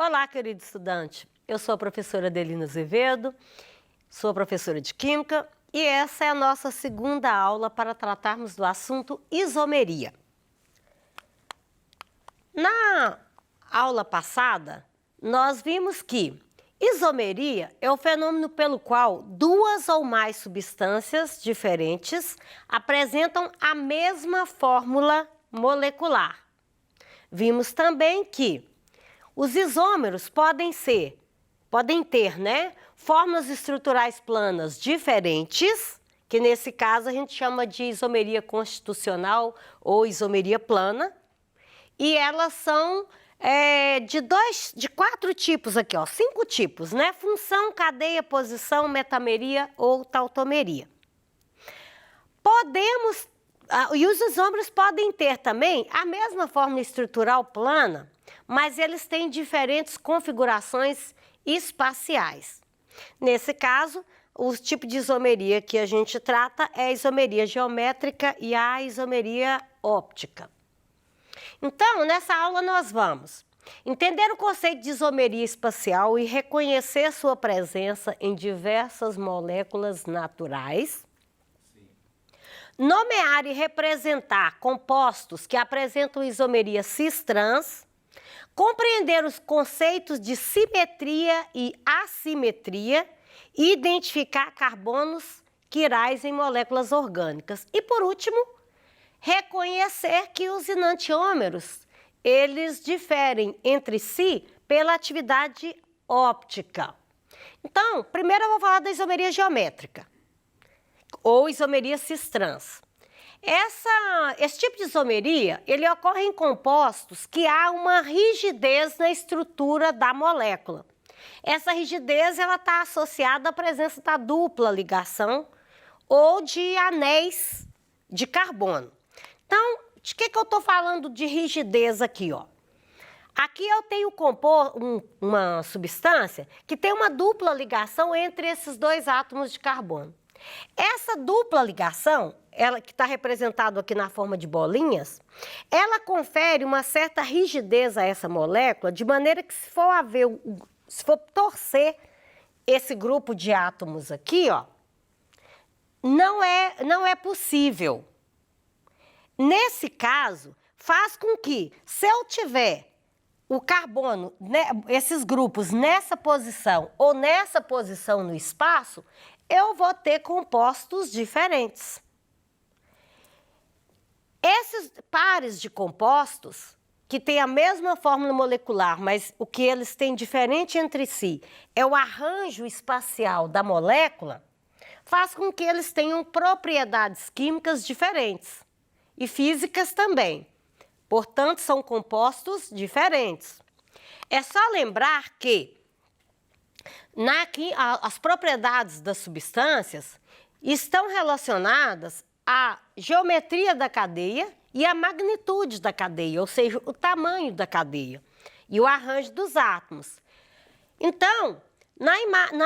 Olá, querido estudante. Eu sou a professora Adelina Azevedo, sou professora de Química e essa é a nossa segunda aula para tratarmos do assunto isomeria. Na aula passada, nós vimos que isomeria é o fenômeno pelo qual duas ou mais substâncias diferentes apresentam a mesma fórmula molecular. Vimos também que os isômeros podem ter, fórmulas estruturais planas diferentes, que nesse caso a gente chama de isomeria constitucional ou isomeria plana, e elas são de 4 tipos aqui, ó, 5 tipos, né? Função, cadeia, posição, metameria ou tautomeria. E os isômeros podem ter também a mesma fórmula estrutural plana, mas eles têm diferentes configurações espaciais. Nesse caso, o tipo de isomeria que a gente trata é a isomeria geométrica e a isomeria óptica. Então, nessa aula nós vamos entender o conceito de isomeria espacial e reconhecer sua presença em diversas moléculas naturais. Nomear e representar compostos que apresentam isomeria cis-trans, compreender os conceitos de simetria e assimetria e identificar carbonos quirais em moléculas orgânicas. E, por último, reconhecer que os enantiômeros, eles diferem entre si pela atividade óptica. Então, primeiro eu vou falar da isomeria geométrica, ou isomeria cis-trans. Esse tipo de isomeria, ele ocorre em compostos que há uma rigidez na estrutura da molécula. Essa rigidez está associada à presença da dupla ligação ou de anéis de carbono. Então, de que eu estou falando de rigidez aqui, ó? Aqui eu tenho uma substância que tem uma dupla ligação entre esses dois átomos de carbono. Essa dupla ligação, ela que está representado aqui na forma de bolinhas, ela confere uma certa rigidez a essa molécula, de maneira que se for torcer esse grupo de átomos aqui, ó, não é possível. Nesse caso, faz com que, se eu tiver o carbono, esses grupos nessa posição ou nessa posição no espaço, eu vou ter compostos diferentes. Esses pares de compostos, que têm a mesma fórmula molecular, mas o que eles têm diferente entre si é o arranjo espacial da molécula, faz com que eles tenham propriedades químicas diferentes e físicas também. Portanto, são compostos diferentes. É só lembrar que as propriedades das substâncias estão relacionadas à geometria da cadeia e à magnitude da cadeia, ou seja, o tamanho da cadeia e o arranjo dos átomos. Então,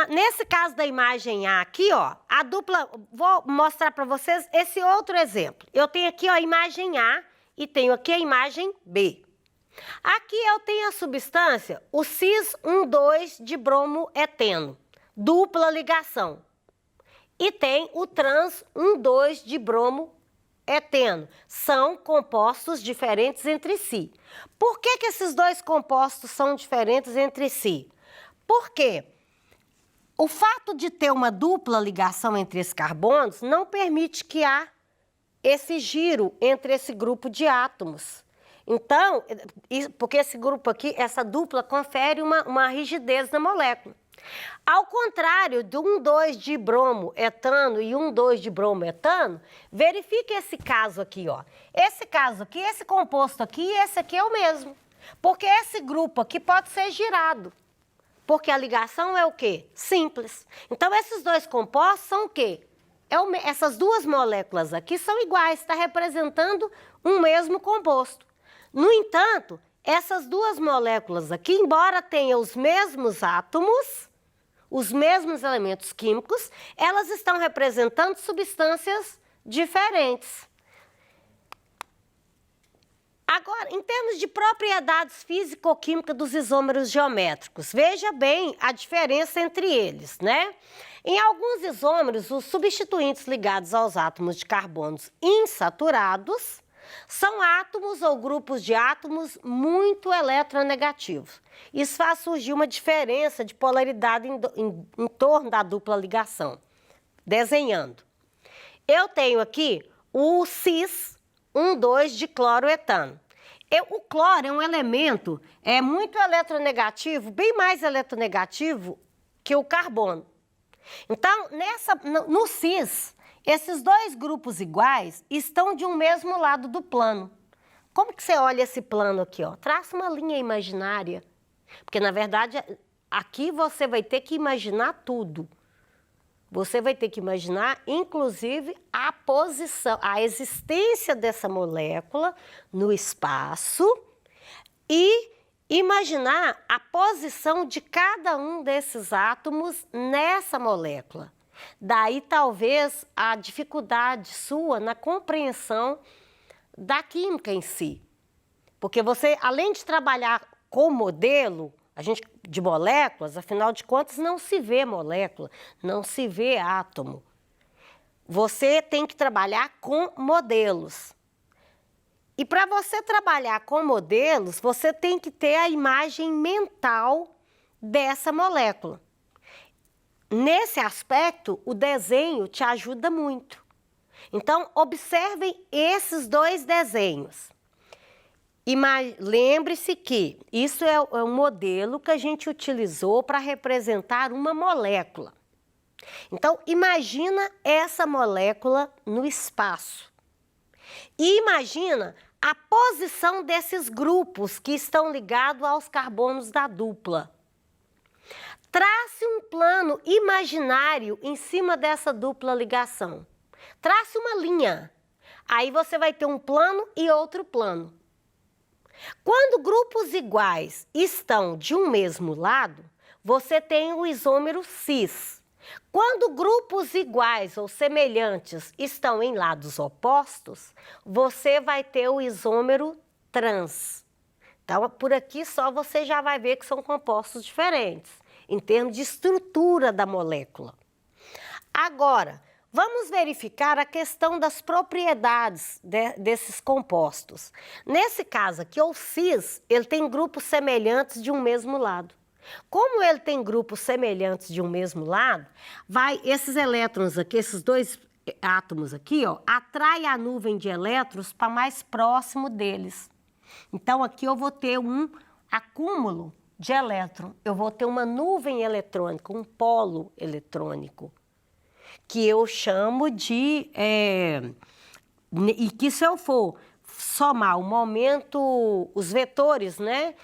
nesse caso da imagem A aqui, ó, a dupla, vou mostrar para vocês esse outro exemplo. Eu tenho aqui, ó, a imagem A e tenho aqui a imagem B. Aqui eu tenho a substância, o cis-1,2 de bromoeteno, dupla ligação. E tem o trans-1,2 de bromoeteno. São compostos diferentes entre si. Por que esses dois compostos são diferentes entre si? Porque o fato de ter uma dupla ligação entre esses carbonos não permite que há esse giro entre esse grupo de átomos. Então, porque esse grupo aqui, essa dupla, confere uma rigidez na molécula. Ao contrário do 1,2 de bromoetano e 1,2 de bromoetano, verifique esse caso aqui, ó. Esse caso aqui, esse composto aqui e esse aqui é o mesmo. Porque esse grupo aqui pode ser girado. Porque a ligação é o quê? Simples. Então, esses dois compostos são o quê? Essas duas moléculas aqui são iguais, está representando um mesmo composto. No entanto, essas duas moléculas aqui, embora tenham os mesmos átomos, os mesmos elementos químicos, elas estão representando substâncias diferentes. Agora, em termos de propriedades físico-químicas dos isômeros geométricos, veja bem a diferença entre eles, né? Em alguns isômeros, os substituintes ligados aos átomos de carbonos insaturados são átomos ou grupos de átomos muito eletronegativos. Isso faz surgir uma diferença de polaridade em torno da dupla ligação. Desenhando. Eu tenho aqui o cis 1,2 de cloroetano. O cloro é um elemento muito eletronegativo, bem mais eletronegativo que o carbono. Então, no cis, esses dois grupos iguais estão de um mesmo lado do plano. Como que você olha esse plano aqui, ó? Traça uma linha imaginária, porque, na verdade, aqui você vai ter que imaginar tudo. Você vai ter que imaginar, inclusive, a posição, a existência dessa molécula no espaço e imaginar a posição de cada um desses átomos nessa molécula. Daí, talvez, a dificuldade sua na compreensão da química em si. Porque você, além de trabalhar com modelo, de moléculas, afinal de contas, não se vê molécula, não se vê átomo. Você tem que trabalhar com modelos. E para você trabalhar com modelos, você tem que ter a imagem mental dessa molécula. Nesse aspecto, o desenho te ajuda muito. Então, observem esses dois desenhos. Lembre-se que isso é um modelo que a gente utilizou para representar uma molécula. Então, imagina essa molécula no espaço. E imagina a posição desses grupos que estão ligados aos carbonos da dupla. Trace um plano imaginário em cima dessa dupla ligação. Trace uma linha. Aí você vai ter um plano e outro plano. Quando grupos iguais estão de um mesmo lado, você tem o isômero cis. Quando grupos iguais ou semelhantes estão em lados opostos, você vai ter o isômero trans. Então, por aqui só você já vai ver que são compostos diferentes, em termos de estrutura da molécula. Agora, vamos verificar a questão das propriedades desses compostos. Nesse caso aqui, o cis, ele tem grupos semelhantes de um mesmo lado. Como ele tem grupos semelhantes de um mesmo lado, esses elétrons aqui, esses dois átomos aqui, ó, atrai a nuvem de elétrons para mais próximo deles. Então, aqui eu vou ter um acúmulo de elétron, eu vou ter uma nuvem eletrônica, um polo eletrônico, que eu chamo de... e que se eu for somar o momento, os vetores, né,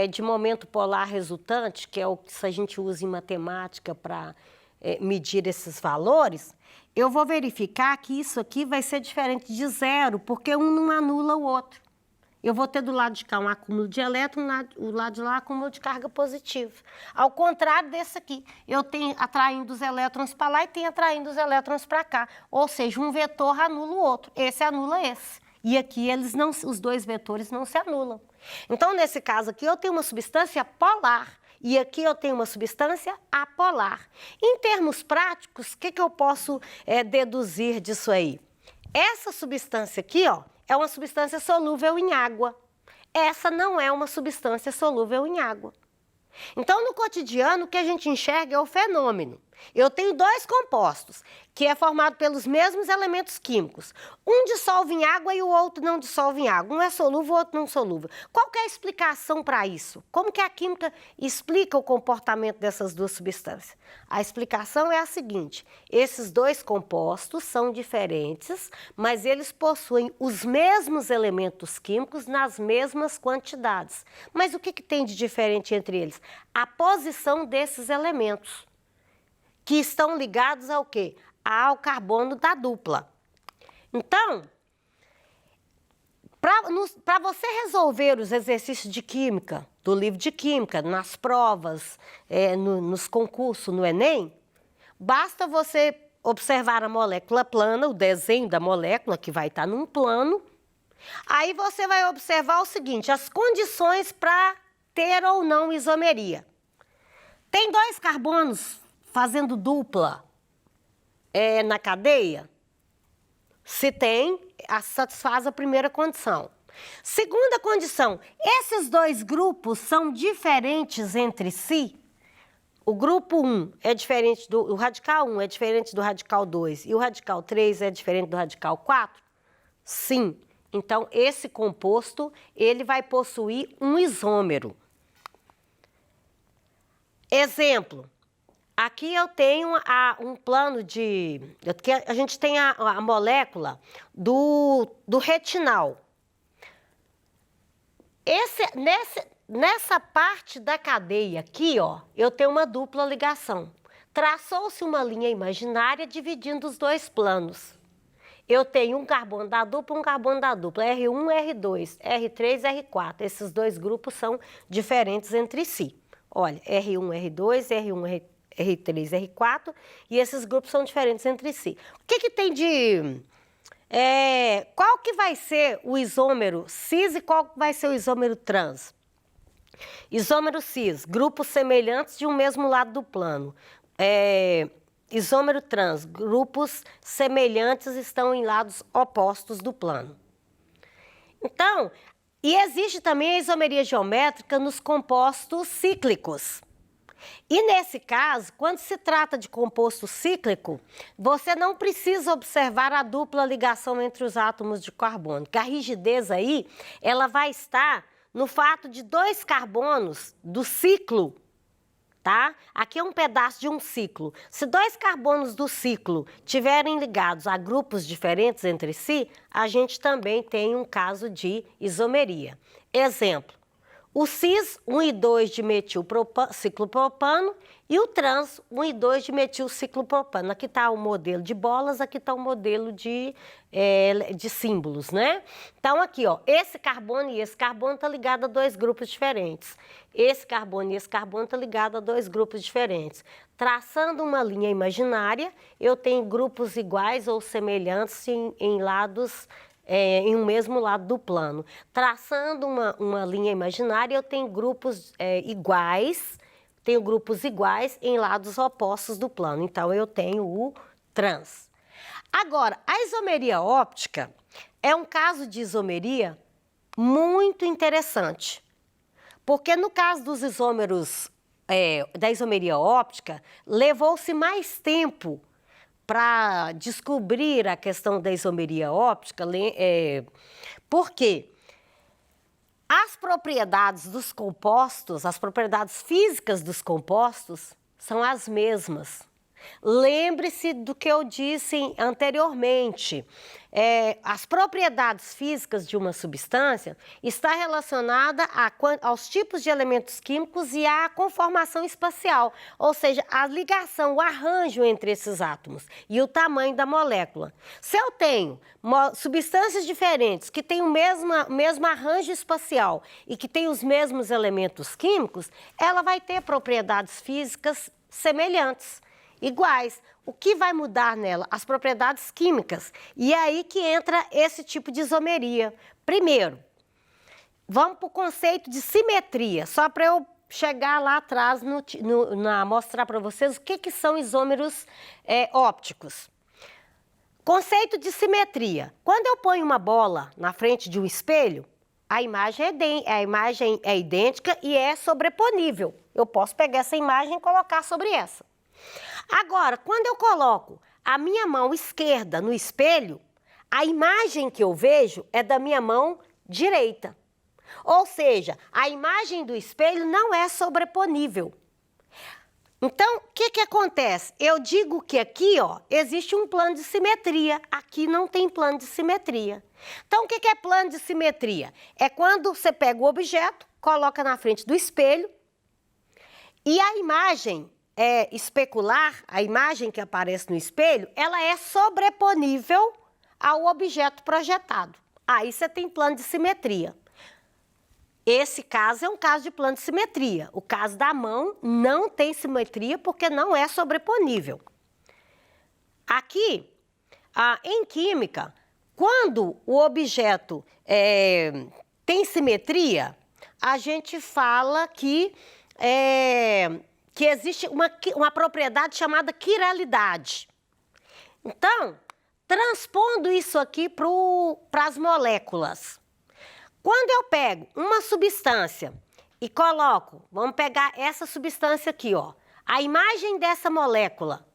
de momento polar resultante, que é o que a gente usa em matemática para medir esses valores, eu vou verificar que isso aqui vai ser diferente de zero, porque um não anula o outro. Eu vou ter do lado de cá um acúmulo de elétron, o lado de lá um acúmulo de carga positiva. Ao contrário desse aqui, eu tenho atraindo os elétrons para lá e tenho atraindo os elétrons para cá. Ou seja, um vetor anula o outro, esse anula esse. E aqui os dois vetores não se anulam. Então, nesse caso aqui, eu tenho uma substância polar e aqui eu tenho uma substância apolar. Em termos práticos, o que eu posso deduzir disso aí? Essa substância aqui, ó, é uma substância solúvel em água. Essa não é uma substância solúvel em água. Então, no cotidiano, o que a gente enxerga é o fenômeno. Eu tenho dois compostos, que é formado pelos mesmos elementos químicos. Um dissolve em água e o outro não dissolve em água. Um é solúvel, o outro não solúvel. Qual que é a explicação para isso? Como que a química explica o comportamento dessas duas substâncias? A explicação é a seguinte: esses dois compostos são diferentes, mas eles possuem os mesmos elementos químicos nas mesmas quantidades. Mas o que tem de diferente entre eles? A posição desses elementos, que estão ligados ao quê? Ao carbono da dupla. Então, para você resolver os exercícios de química, do livro de química, nas provas, nos concursos, no Enem, basta você observar a molécula plana, o desenho da molécula, que vai estar num plano, Aí você vai observar o seguinte, as condições para ter ou não isomeria. Tem 2 carbonos fazendo dupla na cadeia? Se tem, satisfaz a primeira condição. Segunda condição, esses 2 grupos são diferentes entre si? O grupo 1 é diferente o radical 1 é diferente do radical 2 e o radical 3 é diferente do radical 4? Sim. Então, esse composto, ele vai possuir um isômero. Exemplo, aqui eu tenho um plano de... A gente tem a molécula do retinal. Nessa parte da cadeia aqui, ó, eu tenho uma dupla ligação. Traçou-se uma linha imaginária dividindo os 2 planos. Eu tenho um carbono da dupla, um carbono da dupla, R1, R2, R3, R4. Esses 2 grupos são diferentes entre si. Olha, R1, R2, R1, R3, R4, e esses grupos são diferentes entre si. O que tem de... qual que vai ser o isômero cis e qual vai ser o isômero trans? Isômero cis, grupos semelhantes de um mesmo lado do plano. Isômero trans, grupos semelhantes estão em lados opostos do plano. Então, e existe também a isomeria geométrica nos compostos cíclicos. E nesse caso, quando se trata de composto cíclico, você não precisa observar a dupla ligação entre os átomos de carbono, que a rigidez aí, ela vai estar no fato de 2 carbonos do ciclo, tá? Aqui é um pedaço de um ciclo. Se 2 carbonos do ciclo tiverem ligados a grupos diferentes entre si, a gente também tem um caso de isomeria. Exemplo, o cis 1 e 2 de metilciclopropano e o trans 1 e 2 de metilciclopropano. Aqui está o modelo de bolas, aqui está o modelo de símbolos, né? Então, aqui, ó, esse carbono e esse carbono estão ligados a 2 grupos diferentes. Esse carbono e esse carbono estão ligados a 2 grupos diferentes. Traçando uma linha imaginária, eu tenho grupos iguais ou semelhantes em lados... em um mesmo lado do plano. Traçando uma linha imaginária, eu tenho grupos iguais em lados opostos do plano. Então, eu tenho o trans. Agora, a isomeria óptica é um caso de isomeria muito interessante. Porque no caso dos isômeros, da isomeria óptica, levou-se mais tempo para descobrir a questão da isomeria óptica, porque as propriedades dos compostos, as propriedades físicas dos compostos são as mesmas. Lembre-se do que eu disse anteriormente. As propriedades físicas de uma substância está relacionada aos tipos de elementos químicos e à conformação espacial, ou seja, a ligação, o arranjo entre esses átomos e o tamanho da molécula. Se eu tenho substâncias diferentes que têm o mesmo arranjo espacial e que têm os mesmos elementos químicos, ela vai ter propriedades físicas semelhantes, iguais. O que vai mudar nela? As propriedades químicas. E é aí que entra esse tipo de isomeria. Primeiro, vamos para o conceito de simetria, só para eu chegar lá atrás, mostrar para vocês o que são isômeros ópticos. Conceito de simetria. Quando eu ponho uma bola na frente de um espelho, a imagem é idêntica e é sobreponível. Eu posso pegar essa imagem e colocar sobre essa. Agora, quando eu coloco a minha mão esquerda no espelho, a imagem que eu vejo é da minha mão direita. Ou seja, a imagem do espelho não é sobreponível. Então, o que acontece? Eu digo que aqui, ó, existe um plano de simetria, aqui não tem plano de simetria. Então, o que é plano de simetria? É quando você pega o objeto, coloca na frente do espelho e a imagem especular, a imagem que aparece no espelho, ela é sobreponível ao objeto projetado. Aí você tem plano de simetria. Esse caso é um caso de plano de simetria. O caso da mão não tem simetria porque não é sobreponível. Aqui, em química, Quando o objeto tem simetria, a gente fala que existe uma propriedade chamada quiralidade. Então, transpondo isso aqui para as moléculas. Quando eu pego uma substância e coloco, vamos pegar essa substância aqui, ó. A imagem dessa molécula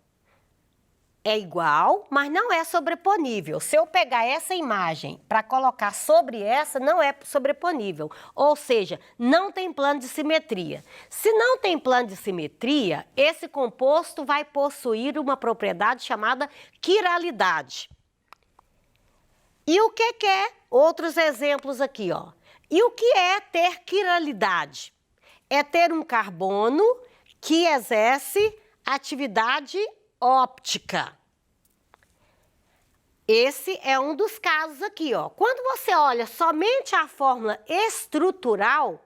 é igual, mas não é sobreponível. Se eu pegar essa imagem para colocar sobre essa, não é sobreponível. Ou seja, não tem plano de simetria. Se não tem plano de simetria, esse composto vai possuir uma propriedade chamada quiralidade. E o que é? Outros exemplos aqui, ó. E o que é ter quiralidade? É ter um carbono que exerce atividade óptica. Esse é um dos casos aqui, ó. Quando você olha somente a fórmula estrutural,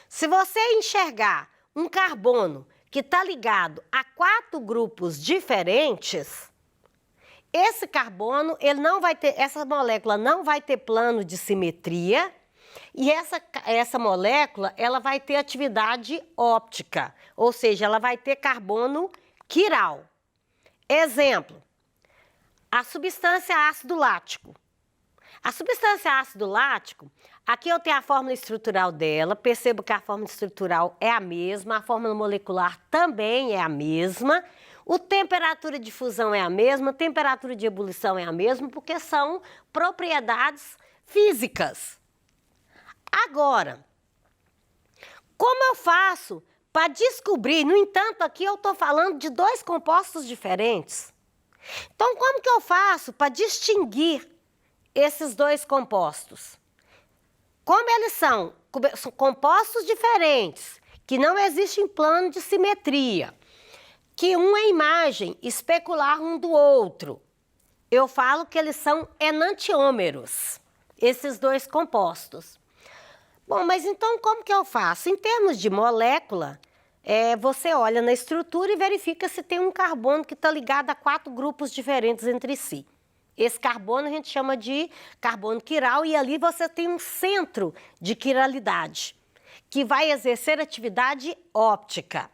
se você enxergar um carbono que está ligado a 4 grupos diferentes, esse carbono, essa molécula não vai ter plano de simetria e essa molécula, ela vai ter atividade óptica, ou seja, ela vai ter carbono quiral. Exemplo, a substância ácido lático. A substância ácido lático, aqui eu tenho a fórmula estrutural dela, percebo que a fórmula estrutural é a mesma, a fórmula molecular também é a mesma, a temperatura de fusão é a mesma, a temperatura de ebulição é a mesma, porque são propriedades físicas. Agora, como eu faço para descobrir? No entanto, aqui eu estou falando de 2 compostos diferentes. Então, como que eu faço para distinguir esses 2 compostos? Como eles são compostos diferentes, que não existem plano de simetria, que uma imagem especular um do outro, eu falo que eles são enantiômeros, esses 2 compostos. Bom, mas então como que eu faço? Em termos de molécula, você olha na estrutura e verifica se tem um carbono que está ligado a 4 grupos diferentes entre si. Esse carbono a gente chama de carbono quiral e ali você tem um centro de quiralidade, que vai exercer atividade óptica.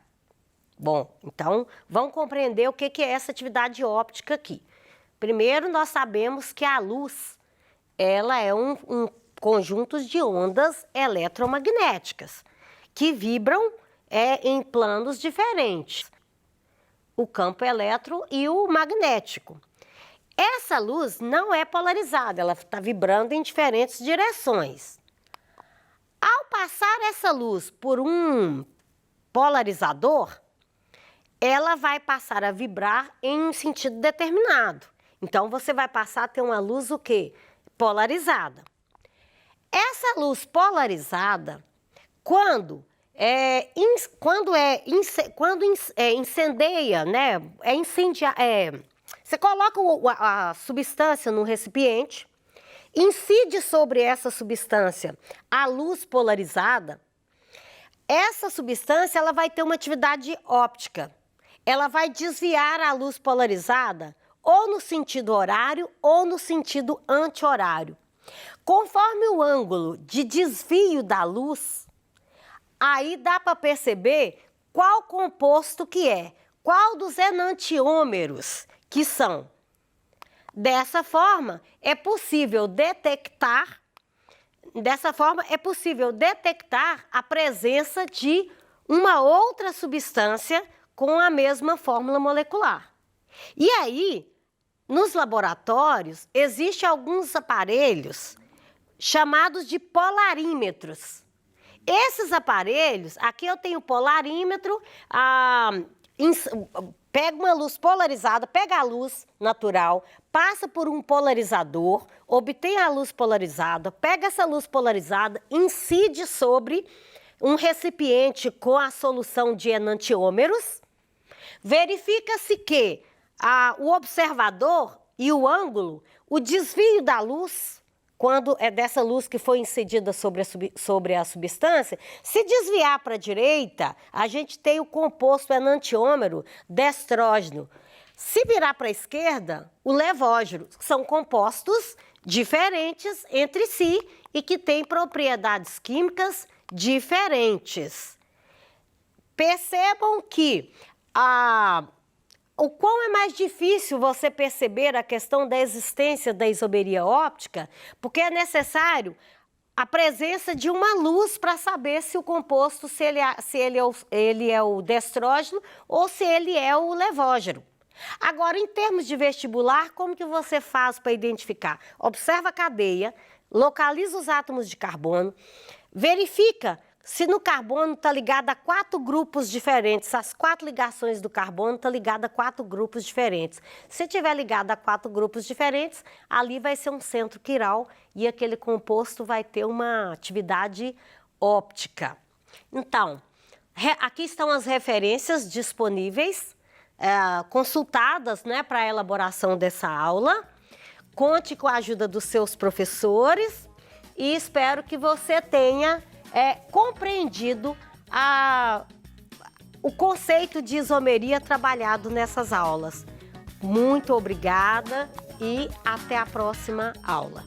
Bom, então vamos compreender o que é essa atividade óptica aqui. Primeiro, nós sabemos que a luz, ela é um conjunto de ondas eletromagnéticas que vibram em planos diferentes, o campo eletro e o magnético. Essa luz não é polarizada, ela está vibrando em diferentes direções. Ao passar essa luz por um polarizador, ela vai passar a vibrar em um sentido determinado. Então, você vai passar a ter uma luz o quê? Polarizada. Essa luz polarizada, quando incendeia, né? Você coloca a substância no recipiente, incide sobre essa substância a luz polarizada, essa substância ela vai ter uma atividade óptica. Ela vai desviar a luz polarizada ou no sentido horário ou no sentido anti-horário. Conforme o ângulo de desvio da luz, aí dá para perceber qual composto que é, qual dos enantiômeros que são. Dessa forma, é possível detectar a presença de uma outra substância com a mesma fórmula molecular. E aí, nos laboratórios, existem alguns aparelhos chamados de polarímetros. Esses aparelhos, aqui eu tenho polarímetro, pega uma luz polarizada, pega a luz natural, passa por um polarizador, obtém a luz polarizada, pega essa luz polarizada, incide sobre um recipiente com a solução de enantiômeros, verifica-se que o observador e o ângulo, o desvio da luz, quando é dessa luz que foi incidida sobre a substância, se desviar para a direita, a gente tem o composto enantiômero destrógeno. Se virar para a esquerda, o levógeno, que são compostos diferentes entre si e que têm propriedades químicas diferentes. Percebam que o quão é mais difícil você perceber a questão da existência da isomeria óptica, porque é necessário a presença de uma luz para saber se o composto, se ele é o destrógeno ou se ele é o levógeno. Agora, em termos de vestibular, como que você faz para identificar? Observa a cadeia, localiza os átomos de carbono, verifica se no carbono está ligado a 4 grupos diferentes, as 4 ligações do carbono estão ligadas a 4 grupos diferentes. Se tiver ligado a 4 grupos diferentes, ali vai ser um centro quiral e aquele composto vai ter uma atividade óptica. Então, aqui estão as referências disponíveis, consultadas, né, para a elaboração dessa aula. Conte com a ajuda dos seus professores e espero que você tenha compreendido o conceito de isomeria trabalhado nessas aulas. Muito obrigada e até a próxima aula.